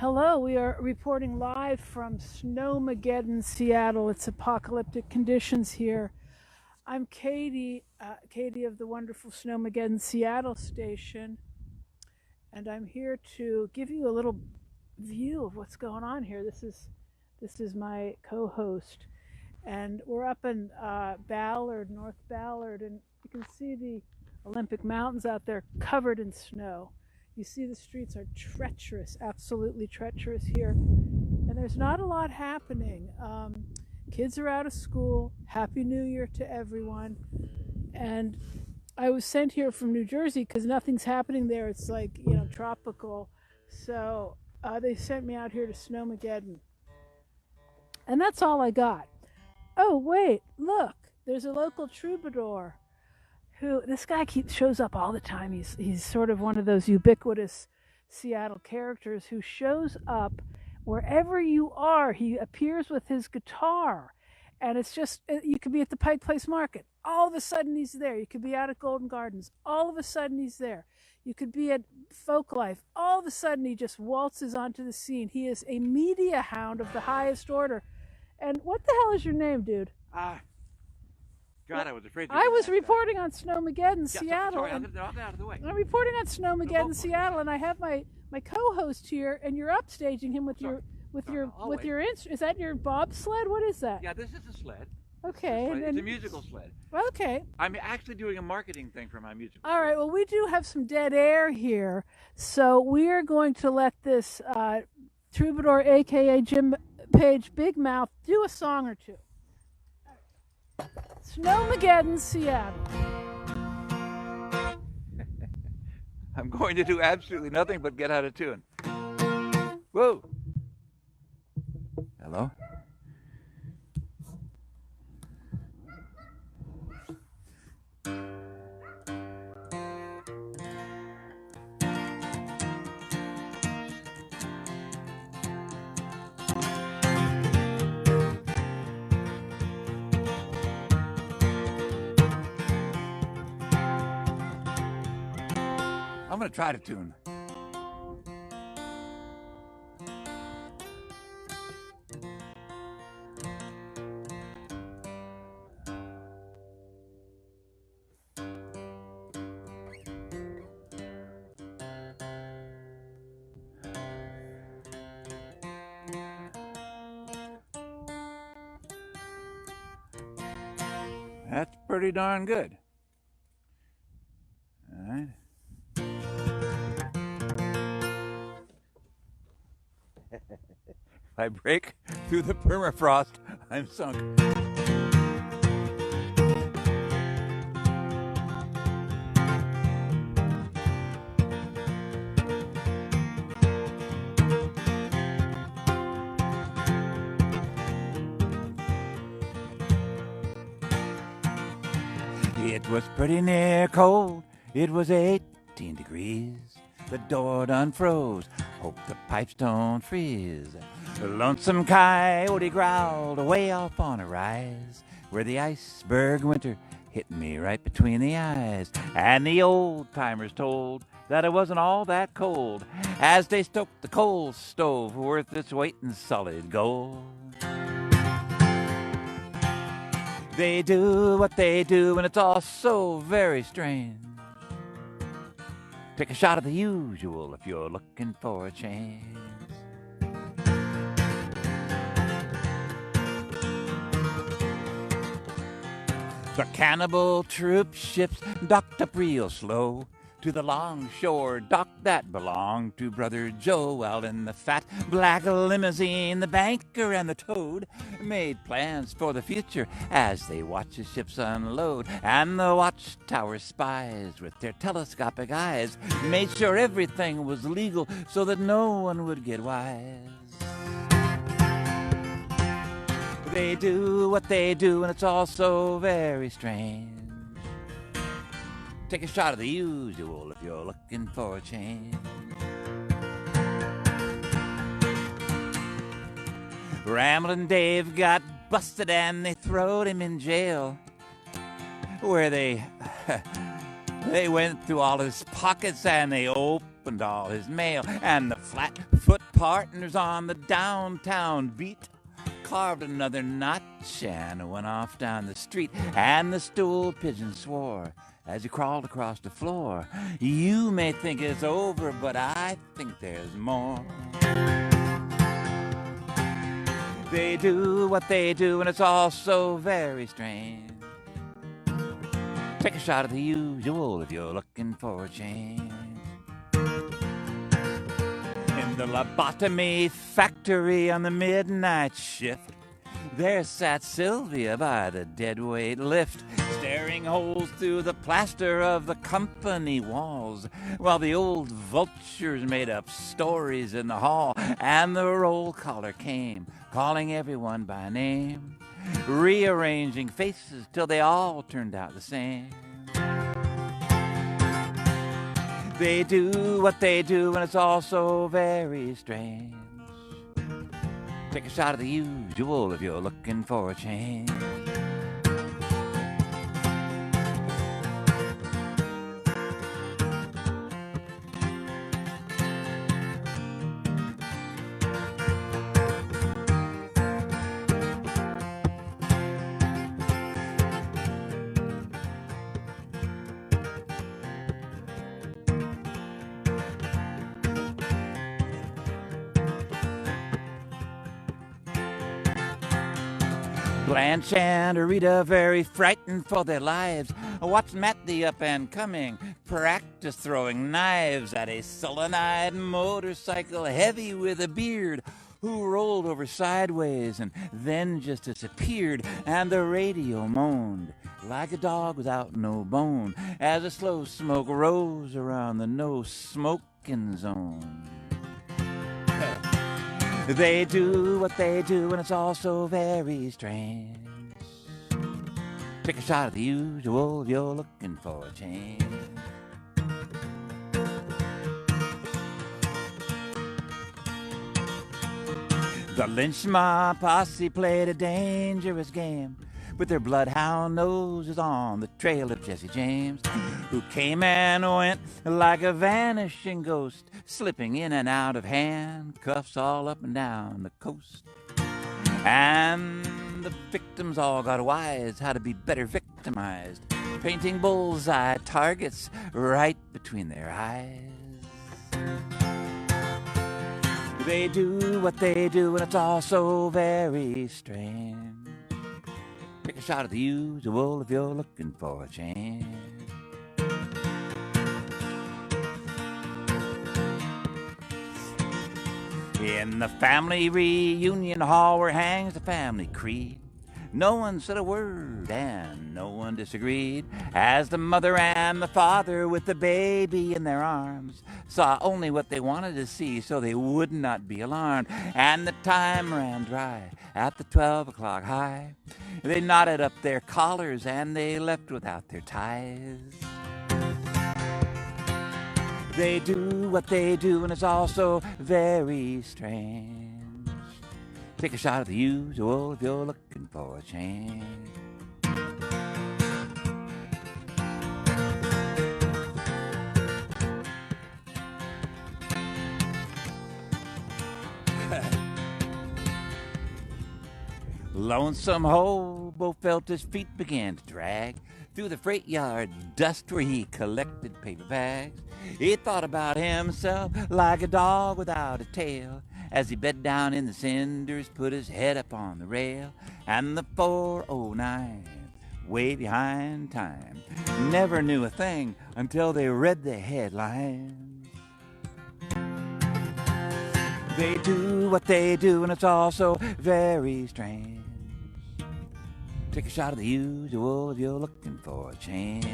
Hello, we are reporting live from Snowmageddon, Seattle. It's apocalyptic conditions here. I'm Katy, Katy of the wonderful Snowmageddon Seattle station, and I'm here to give you a little view of what's going on here. This is my co-host, and we're up in Ballard, North Ballard, and you can see the Olympic Mountains out there covered in snow. You see the streets are treacherous, absolutely treacherous here. And there's not a lot happening. Kids are out of school. Happy New Year to everyone. And I was sent here from New Jersey because nothing's happening there. It's like, tropical. So they sent me out here to Snowmageddon. And that's all I got. Oh, wait, look, there's a local troubadour. This guy shows up all the time. He's sort of one of those ubiquitous Seattle characters who shows up wherever you are. He appears with his guitar, and it's just, you could be at the Pike Place Market. All of a sudden he's there. You could be out at Golden Gardens. All of a sudden he's there. You could be at Folklife. All of a sudden he just waltzes onto the scene. He is a media hound of the highest order. And what the hell is your name, dude? God, I was afraid. I was reporting on Snowmageddon, Seattle. Sorry, I'll get out of the way. I'm reporting on Snowmageddon, Seattle, and I have my co-host here, and you're upstaging him with your Is that your bobsled? What is that? Yeah, this is a sled. Okay, it's a musical sled. Okay. I'm actually doing a marketing thing for my musical. All right. Well, we do have some dead air here, so we are going to let this troubadour, aka Jim Page Big Mouth, do a song or two. Snowmageddon, Seattle. I'm going to do absolutely nothing but get out of tune. Whoa. Hello? I'm going to try to tune. That's pretty darn good. All right. If I break through the permafrost, I'm sunk. It was pretty near cold. It was 18 degrees. The door done froze. Hope the pipes don't freeze. The lonesome coyote growled away off on a rise, where the iceberg winter hit me right between the eyes. And the old-timers told that it wasn't all that cold as they stoked the coal stove worth its weight in solid gold. They do what they do, and it's all so very strange. Take a shot of the usual if you're looking for a change. The cannibal troop ships docked up real slow to the longshore dock that belonged to Brother Joe. While in the fat black limousine, the banker and the toad made plans for the future as they watched the ships unload. And the watchtower spies with their telescopic eyes made sure everything was legal so that no one would get wise. They do what they do, and it's all so very strange. Take a shot of the usual if you're looking for a change. Ramblin' Dave got busted and they throwed him in jail, where they went through all his pockets and they opened all his mail. And the flat-foot partners on the downtown beat carved another notch and went off down the street, and the stool pigeon swore as he crawled across the floor. You may think it's over, but I think there's more. They do what they do, and it's all so very strange. Take a shot at the usual if you're looking for a change. In the lobotomy factory on the midnight shift, there sat Sylvia by the deadweight lift, staring holes through the plaster of the company walls, while the old vultures made up stories in the hall, and the roll caller came, calling everyone by name, rearranging faces till they all turned out the same. They do what they do, and it's all so very strange. Take a shot at the usual if you're looking for a change. Blanche and Rita, very frightened for their lives, watched Matt the up and coming practice throwing knives at a sullen-eyed motorcycle heavy with a beard who rolled over sideways and then just disappeared, and the radio moaned like a dog without no bone as a slow smoke rose around the no-smoking zone. They do what they do, and it's all so very strange. Take a shot at the usual if you're looking for a change. The lynch mob posse played a dangerous game with their bloodhound noses on the trail of Jesse James, who came and went like a vanishing ghost, slipping in and out of handcuffs all up and down the coast. And the victims all got wise how to be better victimized, painting bullseye targets right between their eyes. They do what they do, and it's all so very strange. Take a shot at the usual if you're looking for a change. In the family reunion hall where hangs the family creed, no one said a word and no one disagreed, as the mother and the father with the baby in their arms saw only what they wanted to see so they would not be alarmed. And the time ran dry at the 12 o'clock high. They knotted up their collars and they left without their ties. They do what they do, and it's all so very strange. Take a shot at the usual if you're looking for a change. Lonesome hobo felt his feet began to drag through the freight yard dust where he collected paper bags. He thought about himself like a dog without a tail as he bed down in the cinders, put his head up on the rail, and the 409, way behind time, never knew a thing until they read the headlines. They do what they do, and it's all so very strange. Take a shot at the usual if you're looking for a change.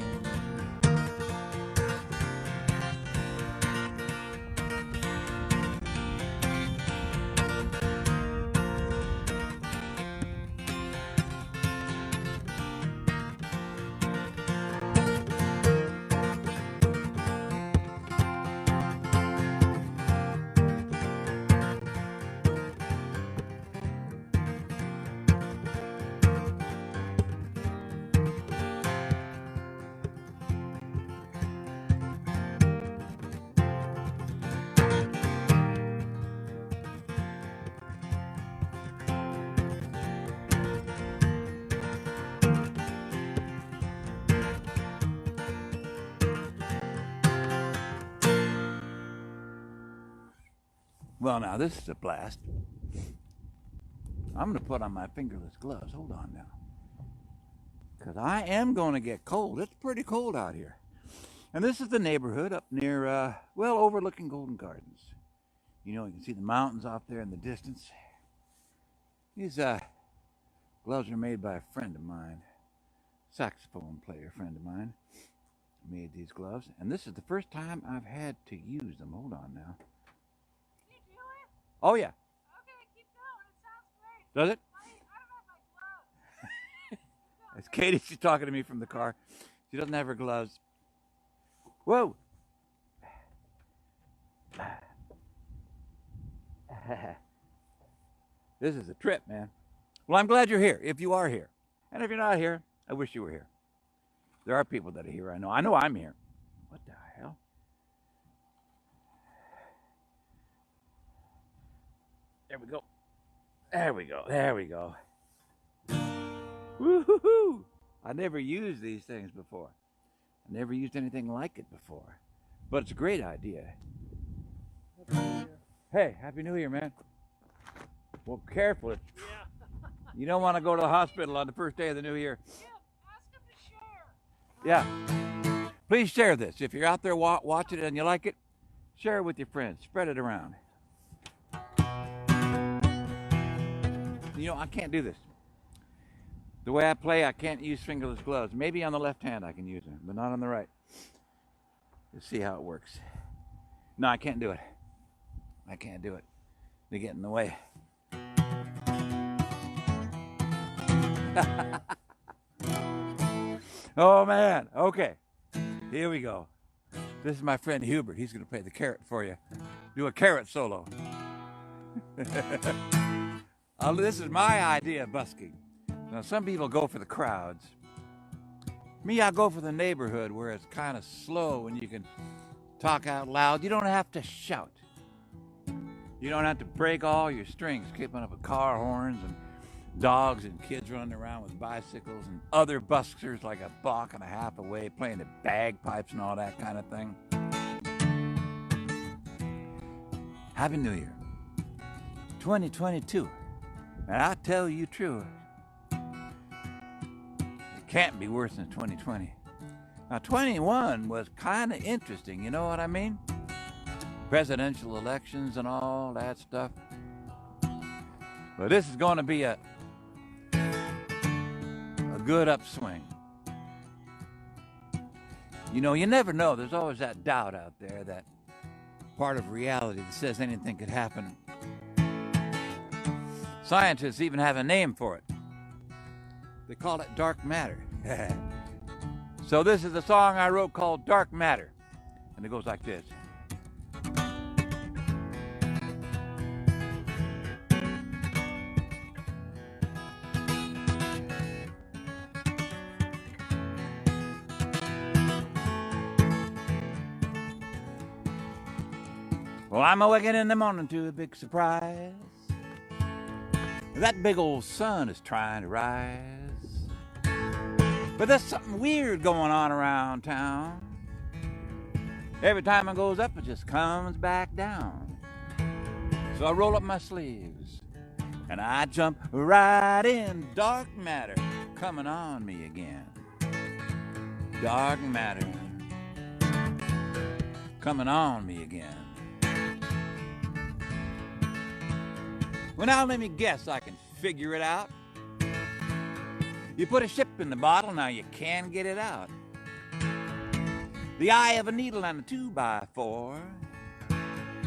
Well, now this is a blast. I'm going to put on my fingerless gloves. Hold on now. Because I am going to get cold. It's pretty cold out here. And this is the neighborhood up near, well, overlooking Golden Gardens. You know, you can see the mountains off there in the distance. These gloves are made by a friend of mine, saxophone player friend of mine. Made these gloves, and this is the first time I've had to use them. Hold on now. Can you do it? Oh yeah. Okay, keep going. It sounds great. Does it? I don't have my gloves. It's Katy. She's talking to me from the car. She doesn't have her gloves. Whoa. This is a trip, man. Well, I'm glad you're here, if you are here. And if you're not here, I wish you were here. There are people that are here, I know. I know I'm here. What the hell? There we go. There we go. There we go. Woo-hoo-hoo! I never used these things before. I never used anything like it before. But it's a great idea. Hey, Happy New Year, man. Well, careful. Yeah. You don't want to go to the hospital on the first day of the new year. Yeah, ask him to share. Yeah. Please share this. If you're out there watching it and you like it, share it with your friends. Spread it around. You know, I can't do this. The way I play, I can't use fingerless gloves. Maybe on the left hand I can use them, but not on the right. Let's see how it works. No, I can't do it. I can't do it. They get in the way. Oh man, okay. Here we go. This is my friend Hubert. He's going to play the carrot for you. Do a carrot solo. This is my idea of busking. Now, some people go for the crowds. Me, I go for the neighborhood where it's kind of slow and you can talk out loud. You don't have to shout. You don't have to break all your strings, keeping up with car horns and dogs and kids running around with bicycles and other buskers like a block and a half away playing the bagpipes and all that kind of thing. Happy New Year. 2022. And I tell you true, it can't be worse than 2020. Now, 21 was kind of interesting, you know what I mean? Presidential elections and all that stuff. But this is going to be a good upswing. You know, you never know. There's always that doubt out there, that part of reality that says anything could happen. Scientists even have a name for it. They call it dark matter. So this is a song I wrote called Dark Matter. And it goes like this. Well, I'm awakened in the morning to a big surprise. That big old sun is trying to rise. But there's something weird going on around town. Every time it goes up, it just comes back down. So I roll up my sleeves and I jump right in. Dark matter coming on me again. Dark matter coming on me again. Well, now let me guess, I can figure it out. You put a ship in the bottle, now you can get it out. The eye of a needle on a 2x4.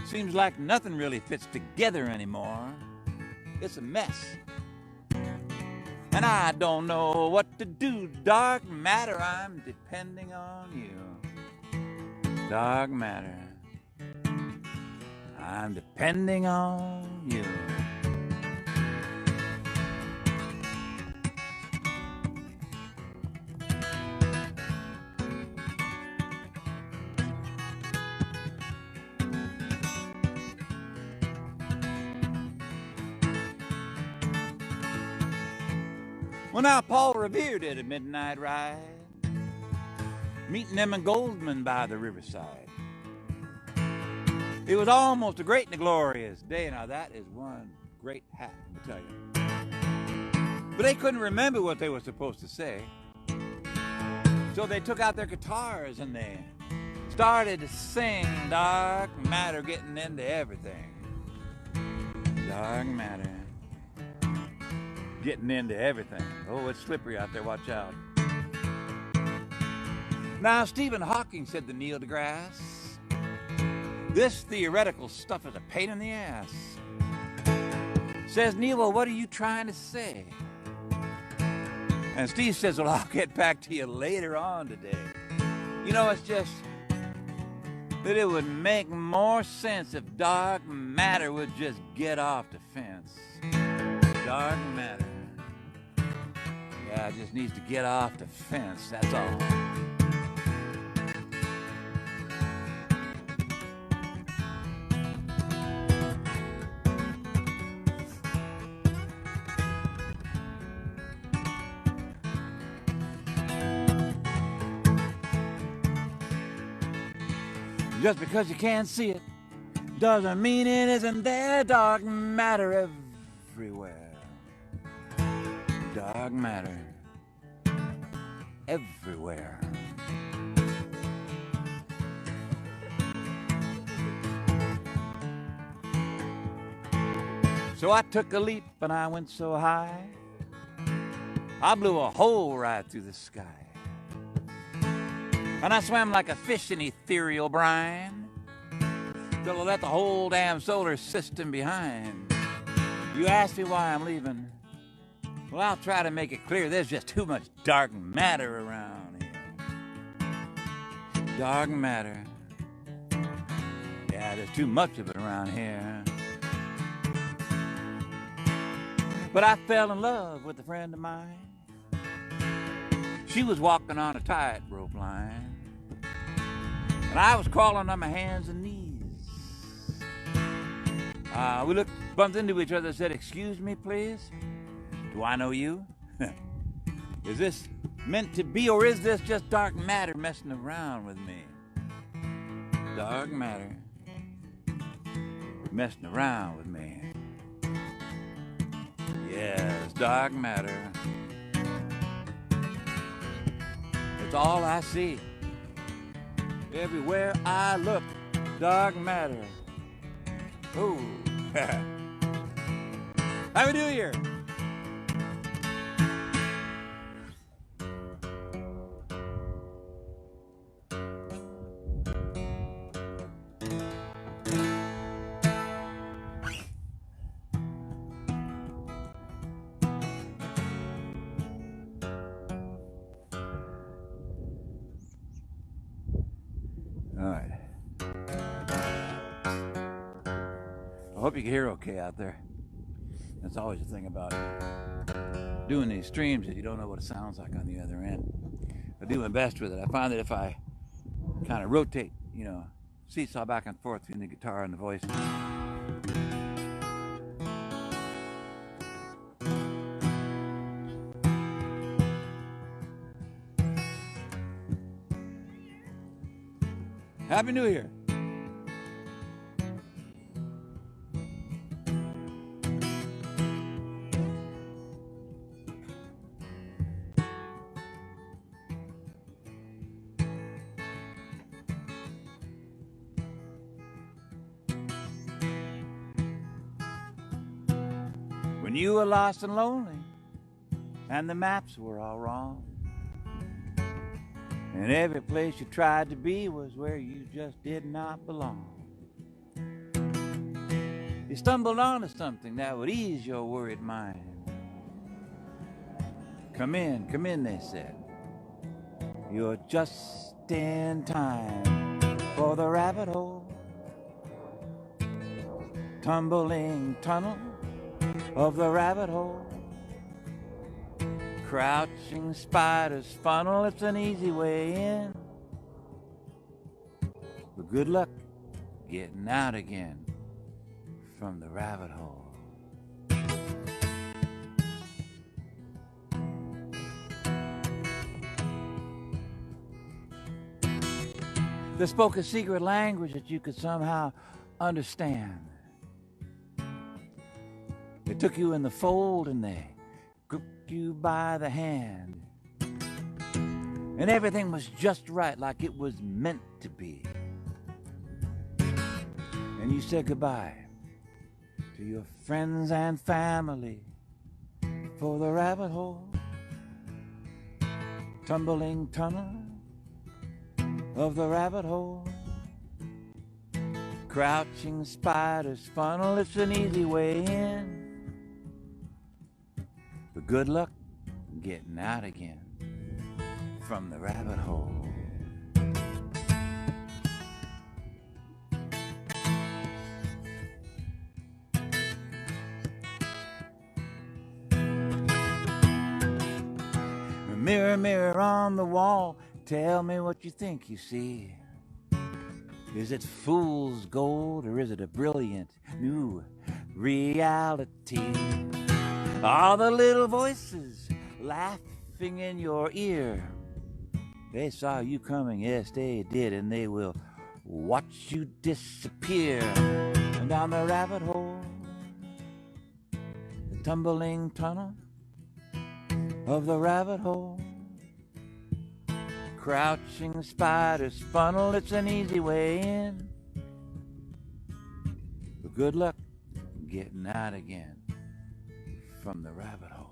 Seems like nothing really fits together anymore. It's a mess. And I don't know what to do. Dark matter, I'm depending on you. Dark matter, I'm depending on you. Well, now Paul Revere did a midnight ride, meeting them in Goldman by the riverside. It was almost a great and a glorious day. Now that is one great hat, I tell you. But they couldn't remember what they were supposed to say. So they took out their guitars and they started to sing dark matter getting into everything. Dark matter getting into everything. Oh, it's slippery out there, watch out. Now, Stephen Hawking said to Neil deGrasse, this theoretical stuff is a pain in the ass. Says Neil, well, what are you trying to say? And Steve says, well, I'll get back to you later on today. You know, it's just that it would make more sense if dark matter would just get off the fence. Dark matter. Yeah, it just needs to get off the fence, that's all. Just because you can't see it doesn't mean it isn't there. Dark matter everywhere. Dark matter everywhere. So I took a leap and I went so high, I blew a hole right through the sky. And I swam like a fish in ethereal brine till I left the whole damn solar system behind. You ask me why I'm leaving. Well, I'll try to make it clear there's just too much dark matter around here. Dark matter. Yeah, there's too much of it around here. But I fell in love with a friend of mine. She was walking on a tightrope line, and I was crawling on my hands and knees. We bumped into each other and said, excuse me, please. Do I know you? Is this meant to be, or is this just dark matter messing around with me? Dark matter messing around with me. Yes, dark matter. It's all I see. Everywhere I look, dark matter. Oh, Happy New Year. All right. I hope you can hear okay out there. That's always the thing about doing these streams, is you don't know what it sounds like on the other end. I do my best with it. I find that if I kind of rotate, seesaw back and forth between the guitar and the voice, Happy New Year. When you were lost and lonely, and the maps were all wrong, and every place you tried to be was where you just did not belong. You stumbled onto something that would ease your worried mind. Come in, they said. You're just in time for the rabbit hole. Tumbling tunnel of the rabbit hole. Crouching spider's funnel, it's an easy way in. But good luck getting out again from the rabbit hole. They spoke a secret language that you could somehow understand. They took you in the fold and they gripped you by the hand. And everything was just right, like it was meant to be. And you said goodbye to your friends and family for the rabbit hole, tumbling tunnel of the rabbit hole. Crouching spider's funnel, it's an easy way in. But good luck getting out again from the rabbit hole. Mirror, mirror on the wall, tell me what you think you see. Is it fool's gold or is it a brilliant new reality? All the little voices laughing in your ear, they saw you coming, yes they did, and they will watch you disappear. And down the rabbit hole, the tumbling tunnel of the rabbit hole, crouching spider's funnel, it's an easy way in. But good luck getting out again from the rabbit hole.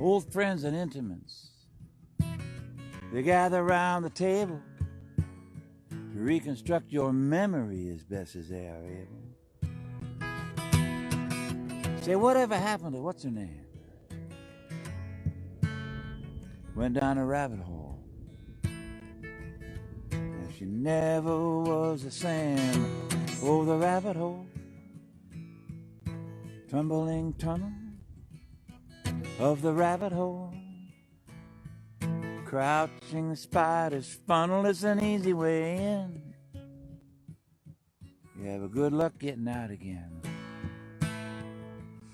Old friends and intimates, they gather around the table to reconstruct your memory as best as they are able. Say, whatever happened to what's her name? Went down a rabbit hole, and she never was the same. Oh, the rabbit hole, tumbling tunnel of the rabbit hole, crouching spider's funnel, it's an easy way in. You have a good luck getting out again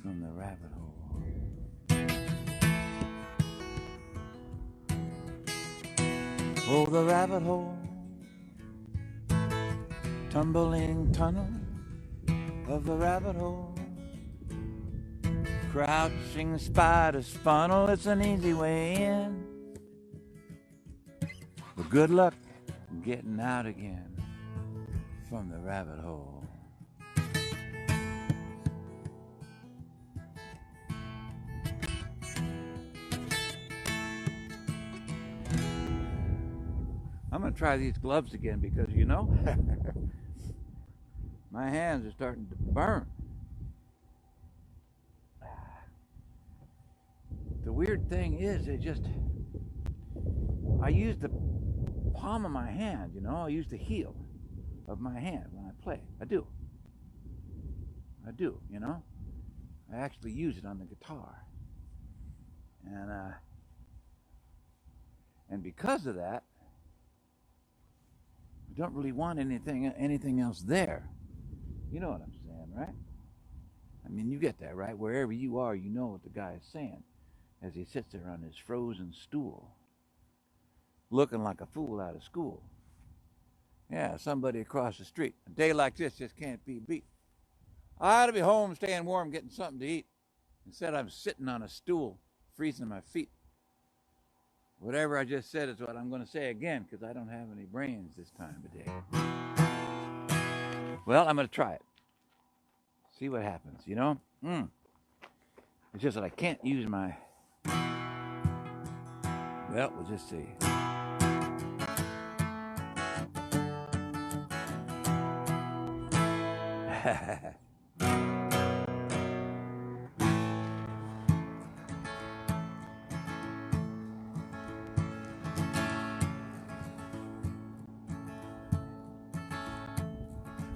from the rabbit hole. Oh, the rabbit hole, tumbling tunnel of the rabbit hole, crouching spider's funnel, it's an easy way in. But good luck getting out again from the rabbit hole. I'm going to try these gloves again because, you know, my hands are starting to burn. The weird thing is, I use the palm of my hand, you know, I use the heel of my hand when I play. I do, you know. I actually use it on the guitar. And because of that, I don't really want anything else there. You know what I'm saying, right? I mean, you get that, right? Wherever you are, you know what the guy is saying as he sits there on his frozen stool, looking like a fool out of school. Yeah, somebody across the street. A day like this just can't be beat. I ought to be home, staying warm, getting something to eat. Instead, I'm sitting on a stool, freezing my feet. Whatever I just said is what I'm going to say again, because I don't have any brains this time of day. Well, I'm going to try it. See what happens, you know? It's just that I can't use my... Well, we'll just see.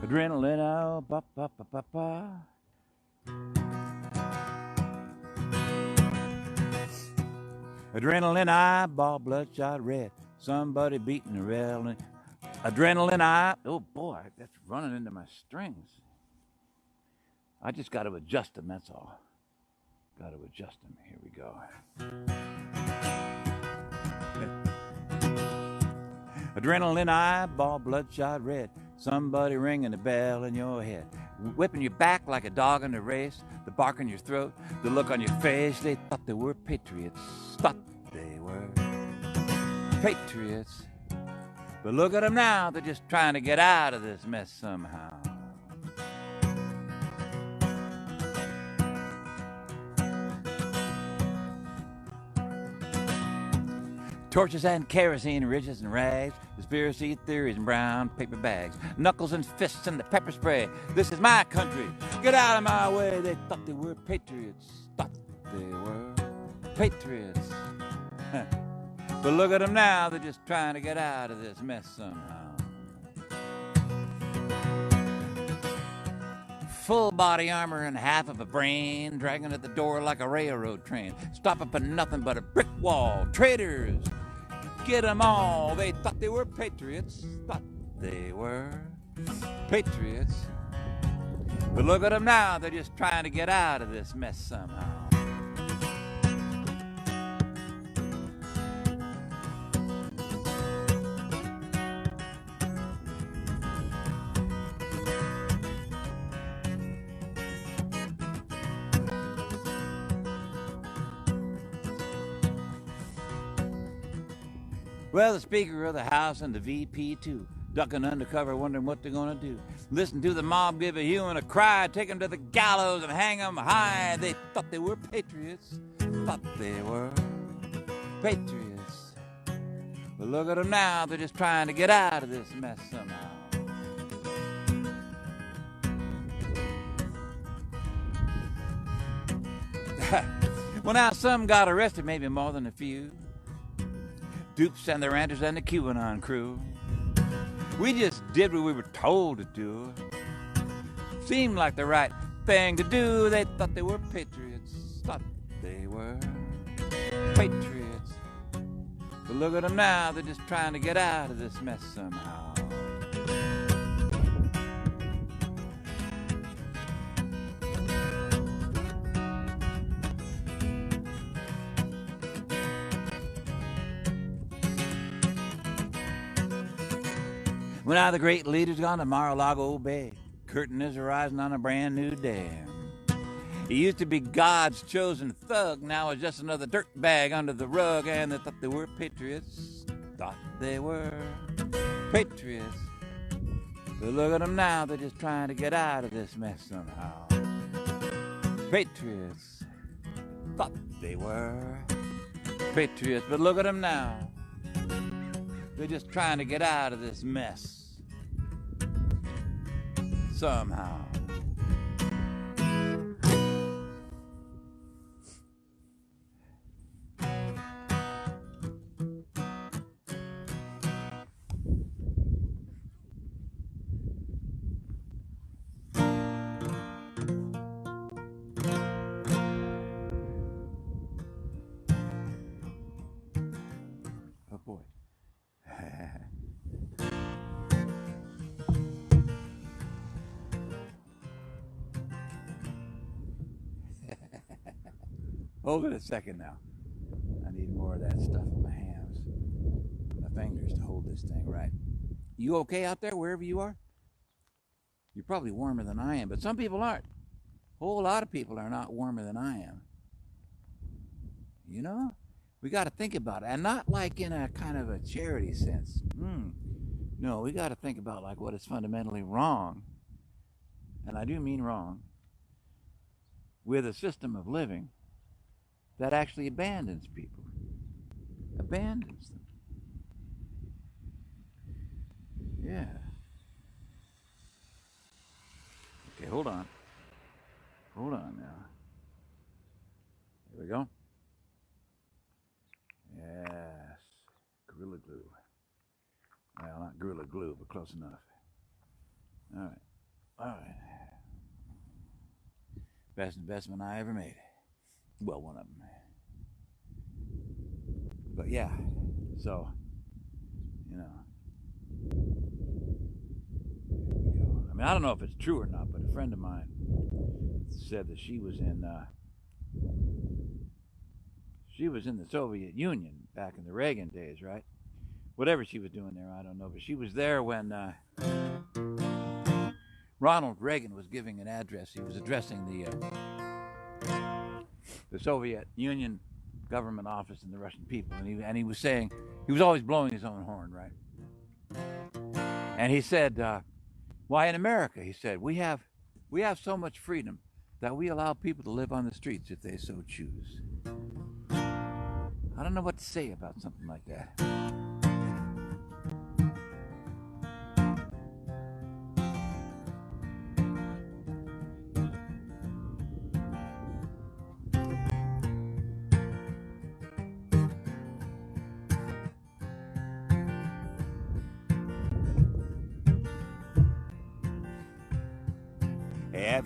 Adrenaline out, ba ba ba ba ba. Adrenaline eyeball, bloodshot red. Somebody beating the rail. Adrenaline eye. Oh boy, that's running into my strings. I just got to adjust them, that's all. Got to adjust them. Here we go. Adrenaline eyeball, bloodshot red. Somebody ringing the bell in your head. Whipping you back like a dog in a race. The bark in your throat, the look on your face. They thought they were patriots. Thought they were patriots. But look at them now, they're just trying to get out of this mess somehow. Torches and kerosene, riches and rags, conspiracy theories and brown paper bags, knuckles and fists and the pepper spray. This is my country, get out of my way. They thought they were patriots, thought they were patriots. But look at them now, they're just trying to get out of this mess somehow. Full body armor and half of a brain, dragging at the door like a railroad train, stopping for nothing but a brick wall. Traitors, get them all. They thought they were patriots, thought they were patriots. But look at them now, they're just trying to get out of this mess somehow. Well, the Speaker of the House and the VP too, ducking undercover, wondering what they're gonna do. Listen to the mob give a hue and a cry, take them to the gallows and hang them high. They thought they were patriots, thought they were patriots. But look at them now, they're just trying to get out of this mess somehow. Well, now some got arrested, maybe more than a few. Dupes and the Ranters and the QAnon crew. We just did what we were told to do. Seemed like the right thing to do. They thought they were patriots, thought they were patriots. But look at them now, they're just trying to get out of this mess somehow. Well, now the great leader's gone to Mar-a-Lago Bay. Curtain is rising on a brand new day. He used to be God's chosen thug, now is just another dirt bag under the rug, and they thought they were patriots, thought they were patriots. But look at them now, they're just trying to get out of this mess somehow. Patriots, thought they were patriots, but look at them now. They're just trying to get out of this mess somehow. Oh boy. Hold it a second now. I need more of that stuff in my hands, my fingers to hold this thing right. You okay out there, wherever you are? You're probably warmer than I am, but some people aren't. A whole lot of people are not warmer than I am. You know? We got to think about it, and not like in a kind of a charity sense. No, we got to think about like what is fundamentally wrong, and I do mean wrong, with a system of living that actually abandons people, abandons them. Yeah. Okay, hold on. Hold on now. Here we go. Yes. Gorilla Glue. Well, not Gorilla Glue, but close enough. All right. All right. Best investment I ever made. Well, one of them. But yeah, so, you know. Here we go. I mean, I don't know if it's true or not, but a friend of mine said that she was in the Soviet Union back in the Reagan days, right? Whatever she was doing there, I don't know. But she was there when Ronald Reagan was giving an address. He was addressing the Soviet Union government office and the Russian people. And he was saying, he was always blowing his own horn, right? And he said, why in America, he said, we have so much freedom that we allow people to live on the streets if they so choose. I don't know what to say about something like that.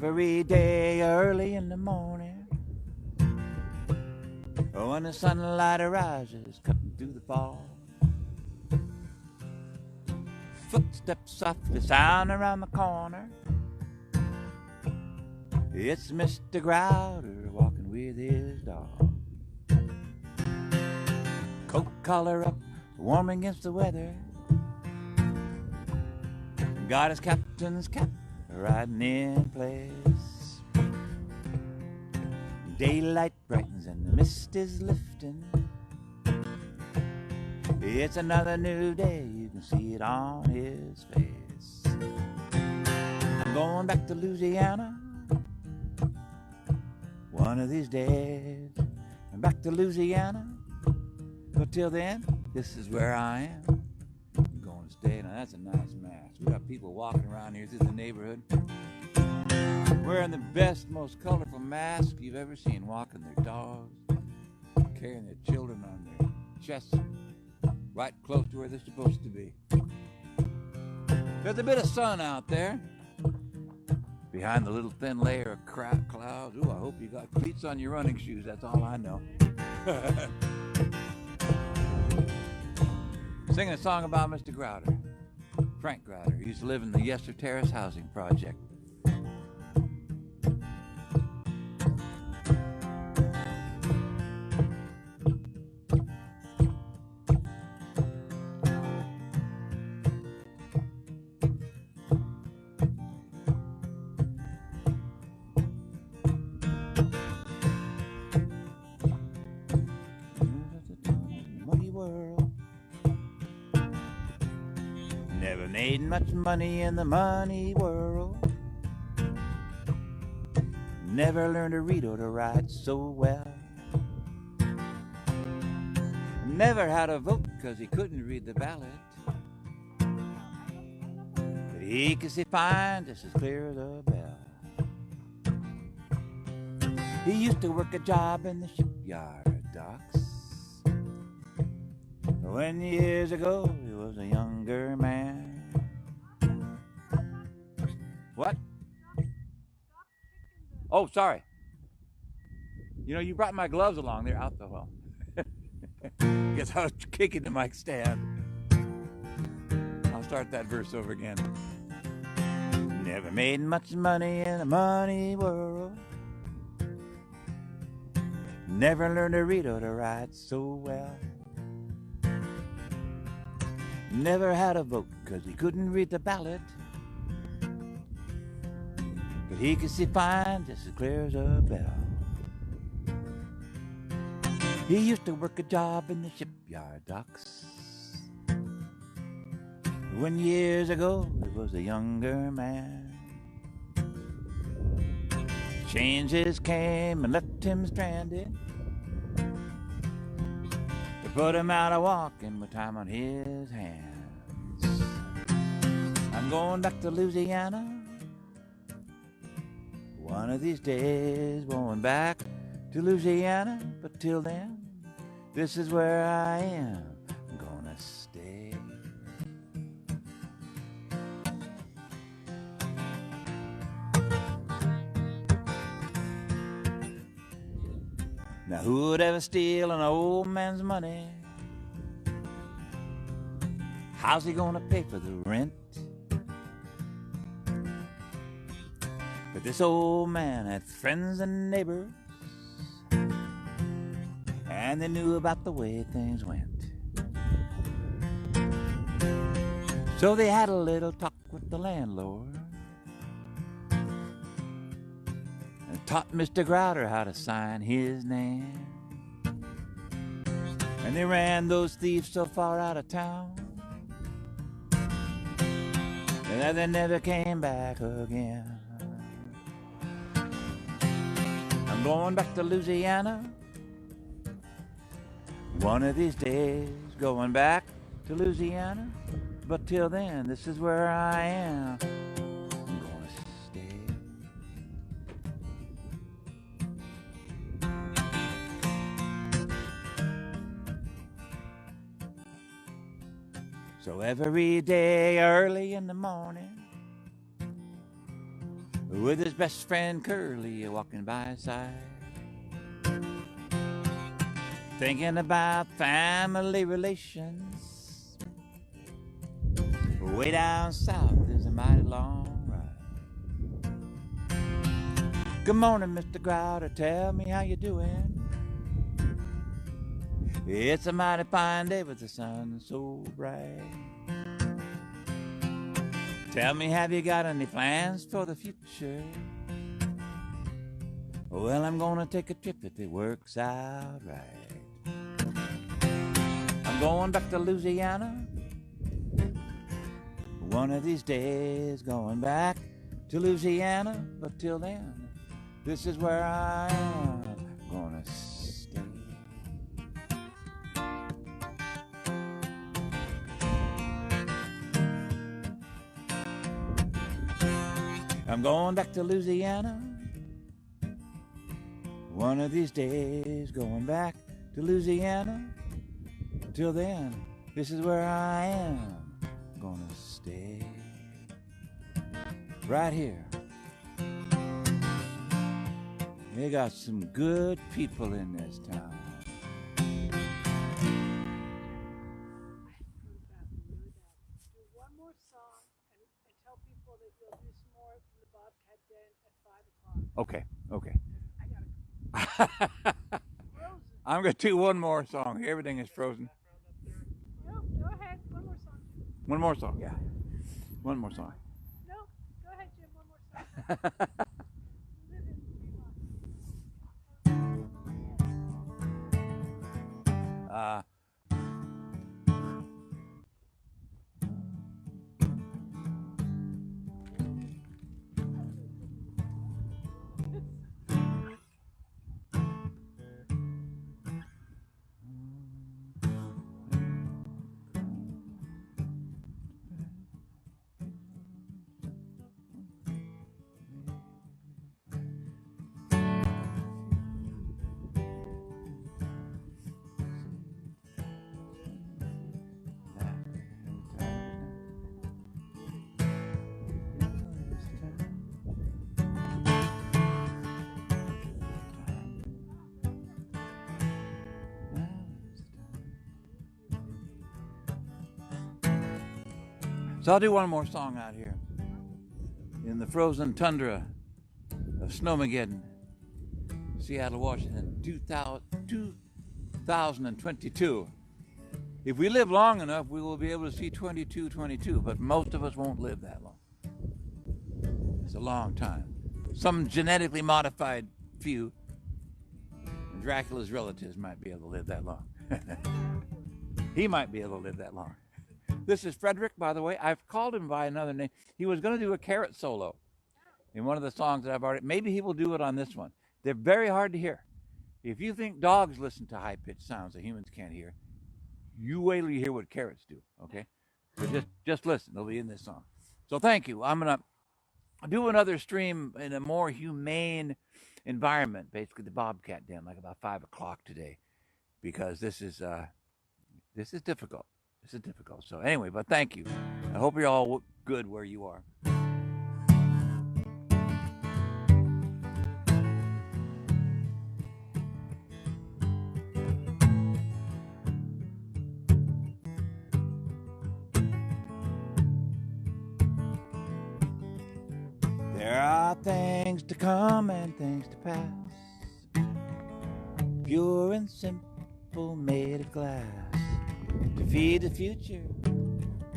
Every day early in the morning, when the sunlight arises, cutting through the fog, footsteps softly sound around the corner. It's Mr. Grouter walking with his dog. Coat collar up, warm against the weather. Got his captain's cap riding in place. Daylight brightens and the mist is lifting. It's another new day, you can see it on his face. I'm going back to Louisiana one of these days. I'm back to Louisiana, but till then, this is where I am. I'm going to stay. Now that's a nice mask. We got people walking around here through the neighborhood wearing the best, most colorful mask you've ever seen, walking their dogs, carrying their children on their chests, right close to where they're supposed to be. There's a bit of sun out there behind the little thin layer of clouds. Ooh, I hope you got cleats on your running shoes. That's all I know. Singing a song about Mr. Grouter, Frank Grouter. He used to live in the Yester Terrace housing project. Never made much money in the money world. Never learned to read or to write so well. Never had a vote because he couldn't read the ballot. But he could see fine just as clear as a bell. He used to work a job in the shipyard docks. When years ago he was a younger man. What? Oh, sorry. You know, you brought my gloves along. They're out the well. Guess I was kicking the mic stand. I'll start that verse over again. Never made much money in the money world. Never learned to read or to write so well. Never had a vote because he couldn't read the ballot. But he could see fine just as clear as a bell. He used to work a job in the shipyard docks. When years ago he was a younger man. Changes came and left him stranded. They put him out a walking with time on his hands. I'm going back to Louisiana one of these days, going back to Louisiana, but till then, this is where I am gonna stay. Now who would ever steal an old man's money? How's he gonna pay for the rent? But this old man had friends and neighbors, and they knew about the way things went. So they had a little talk with the landlord and taught Mr. Grouter how to sign his name. And they ran those thieves so far out of town that they never came back again. I'm going back to Louisiana one of these days, going back to Louisiana, but till then, this is where I am. I'm gonna stay. So every day early in the morning, with his best friend Curly walking by his side, thinking about family relations. Way down south is a mighty long ride. Good morning, Mr. Grouter, tell me how you doing. It's a mighty fine day with the sun so bright. Tell me, have you got any plans for the future? Well, I'm gonna take a trip if it works out right. I'm going back to Louisiana one of these days, going back to Louisiana, but till then, this is where I am gonna stay. I'm going back to Louisiana one of these days, going back to Louisiana. Till then, this is where I am gonna stay. Right here. They got some good people in this town. Do one more song and tell people that you'll do some more from the Bobcat Den at 5 o'clock. Okay. I gotta frozen. I'm gonna do one more song. Everything is frozen. No, go ahead. One more song. One more song, yeah. One more song. No, go ahead, Jim. One more song. Live in Fremont. So I'll do one more song out here in the frozen tundra of Snowmageddon, Seattle, Washington, 2022. If we live long enough, we will be able to see 2222, but most of us won't live that long. It's a long time. Some genetically modified few, and Dracula's relatives might be able to live that long. He might be able to live that long. This is Frederick, by the way. I've called him by another name. He was going to do a carrot solo. in one of the songs that I've already. Maybe he will do it on this one. They're very hard to hear. If you think dogs listen to high-pitched sounds that humans can't hear, you wait till you hear what carrots do. Okay, so just listen. They'll be in this song. So thank you. I'm gonna do another stream in a more humane environment, basically the Bobcat Den, like about 5 o'clock today, because this is difficult. This is difficult. So anyway, but thank you. I hope you're all good where you are. There are things to come and things to pass, pure and simple, made of glass. To feed the future,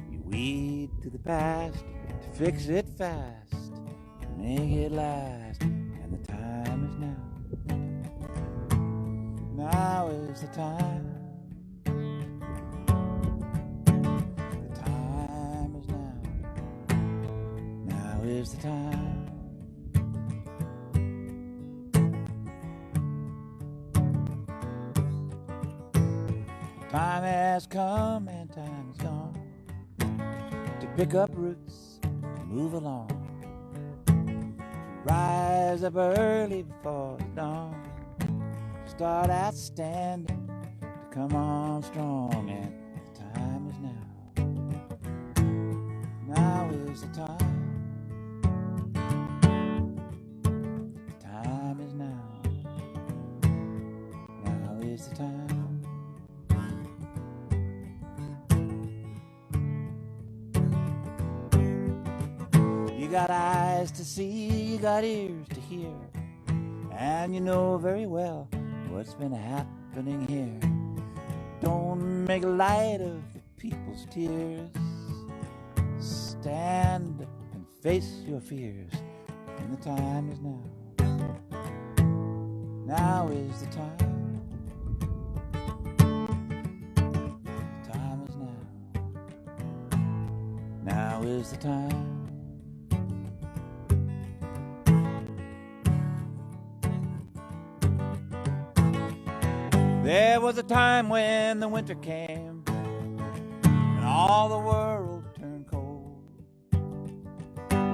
you weed to the past, to fix it fast, to make it last. And the time is now. Now is the time. The time is now. Now is the time. Time has come and time is gone to pick up roots and move along. Rise up early before the dawn. Start out standing to come on strong. And the time is now. Now is the time. The time is now. Now is the time. You got eyes to see, you got ears to hear, and you know very well what's been happening here. Don't make light of the people's tears. Stand up and face your fears, and the time is now. Now is the time. The time is now. Now is the time. There was a time when the winter came and all the world turned cold.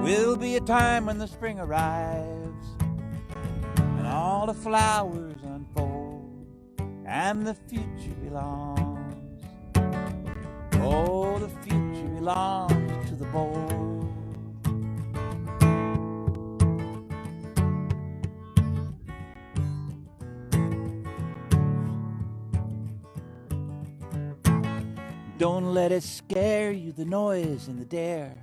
Will be a time when the spring arrives and all the flowers unfold, and the future belongs. Oh, the future belongs to the bold. Don't let it scare you, the noise and the dare.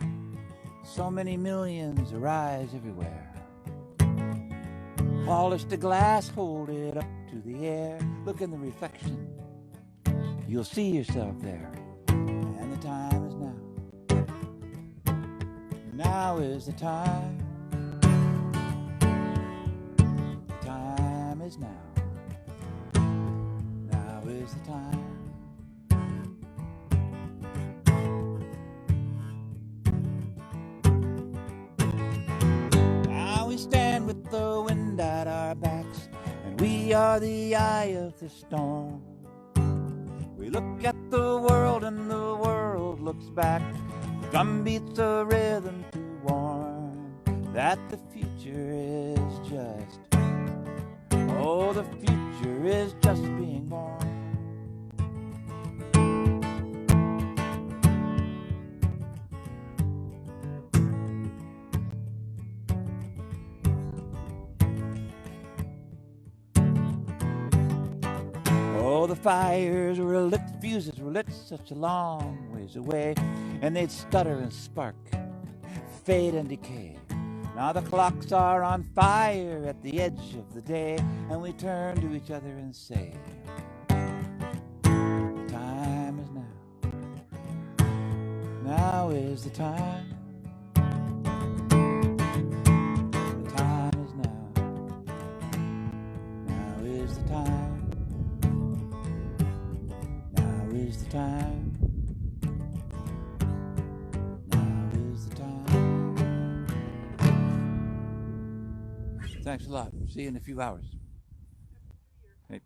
So many millions arise everywhere. Polish the glass, hold it up to the air. Look in the reflection, you'll see yourself there. And the time is now. Now is the time. The time is now. Now is the time. Stand with the wind at our backs, and we are the eye of the storm. We look at the world and the world looks back. The drum beats a rhythm to warn that the future is just, oh, the future is just being born. Oh, the fires were lit, fuses were lit such a long ways away, and they'd stutter and spark, fade and decay. Now the clocks are on fire at the edge of the day, and we turn to each other and say, the time is now. Now is the time. The time is now. Now is the time. Is the time. Now is the time. Thanks a lot. See you in a few hours. Hey.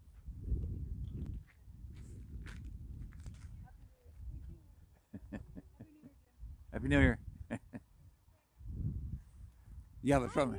Happy New Year. Yeah, but from